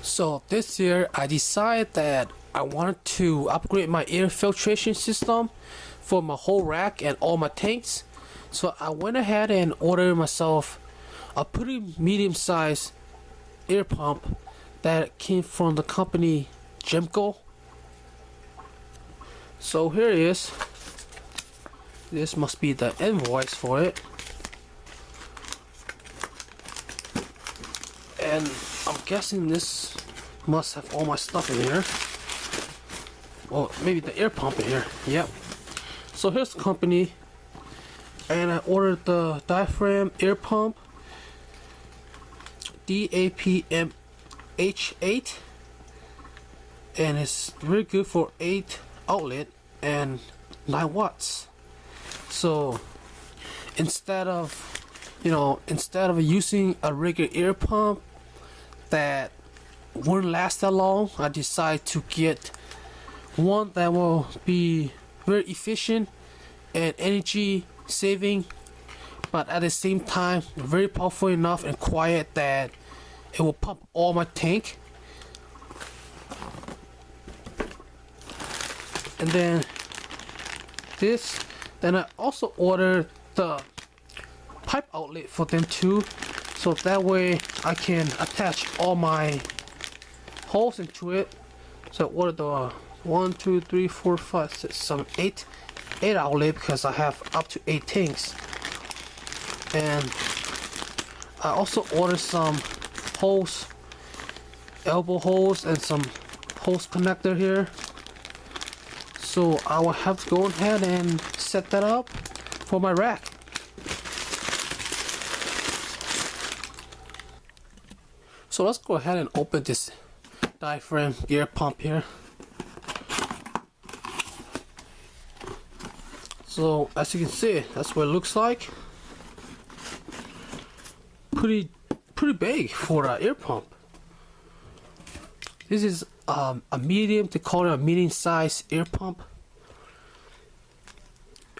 So this year I decided that I wanted to upgrade my air filtration system for my whole rack and all my tanks. So I went ahead and ordered myself a pretty medium-sized air pump that came from the company Gemco. So here it is. This must be the invoice for it. And I'm guessing this must have all my stuff in here. Well, maybe the air pump in here. Yep. So here's the company. And I ordered the diaphragm air pump DAPMH8. And it's really good for 8 outlet and 9 watts. So instead of using a regular air pump that wouldn't last that long, I decided to get one that will be very efficient and energy saving, but at the same time very powerful enough and quiet that it will pump all my tank. And then I also ordered the pipe outlet for them too, so that way I can attach all my holes into it. So I ordered the 1, 2, 3, 4, 5, 6, 7, 8 outlet because I have up to 8 tanks. And I also ordered some hose, elbow holes, and some hose connector here. So I will have to go ahead and set that up for my rack. So let's go ahead and open this diaphragm air pump here. So as you can see, that's what it looks like. Pretty big for an air pump. This is a medium, they call it a medium size air pump.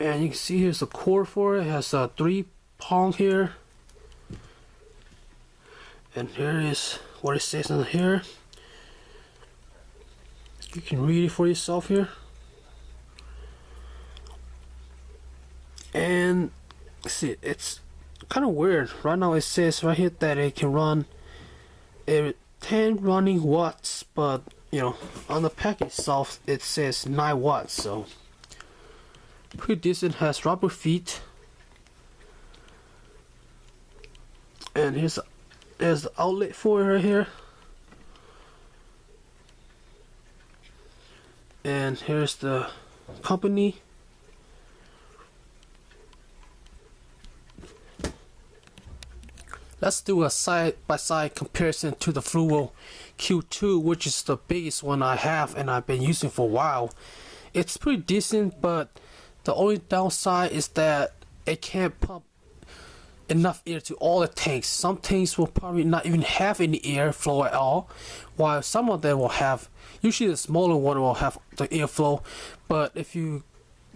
And you can see here's the cord for it. It has a 3-prong here. And here is what it says on here. You can read it for yourself here. And see, it's kind of weird. Right now it says right here that it can run 10 running watts, but on the package itself it says 9 watts, so pretty decent. Has rubber feet. And there's the outlet for it right here. And here's the company. Let's do a side-by-side comparison to the Fluo Q2, which is the biggest one I have and I've been using for a while. It's pretty decent, but the only downside is that it can't pump enough air to all the tanks. Some tanks will probably not even have any airflow at all, while some of them will have. Usually the smaller one will have the airflow, but if you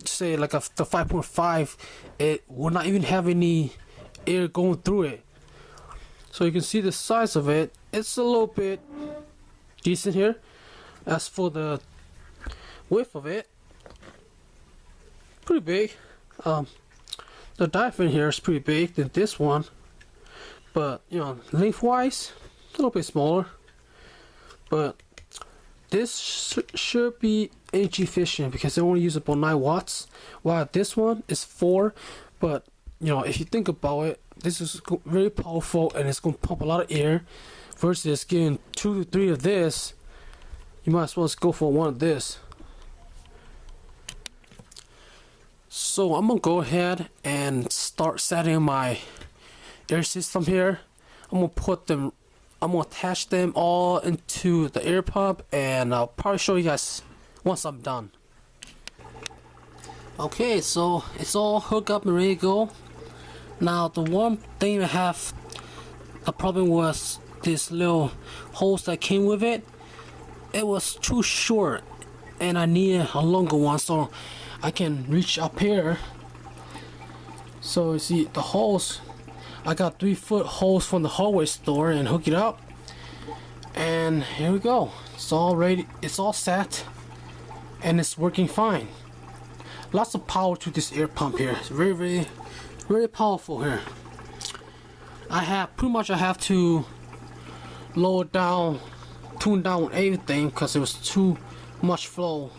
say like the 5.5, it will not even have any air going through it. So you can see the size of it. It's a little bit decent here. As for the width of it, pretty big. The diaphragm here is pretty big than this one, but lengthwise a little bit smaller. But this should be energy efficient because it only uses about 9 watts, while this one is 4. But if you think about it, this is very powerful and it's going to pump a lot of air versus getting 2 to 3 of this. You might as well just go for one of this. So I'm gonna go ahead and start setting my air system here. I'm gonna attach them all into the air pump, and I'll probably show you guys once I'm done. Okay, so it's all hooked up and ready to go. Now the one thing I have a problem was this little hose that came with it. It was too short and I needed a longer one so I can reach up here. So you see the hose, I got 3-foot hose from the hardware store and hook it up. And here we go. It's all ready. It's all set, and it's working fine. Lots of power to this air pump here. It's very powerful here. I have to lower down, tune down everything because it was too much flow.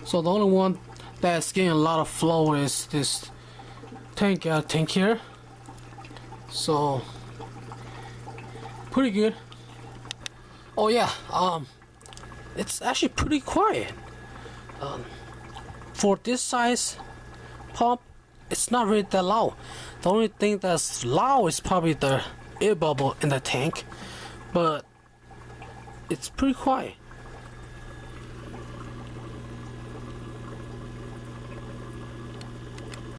So the only one that's getting a lot of flow is this tank here. So pretty good. Oh yeah, it's actually pretty quiet. For this size pump, it's not really that loud. The only thing that's loud is probably the air bubble in the tank, but it's pretty quiet.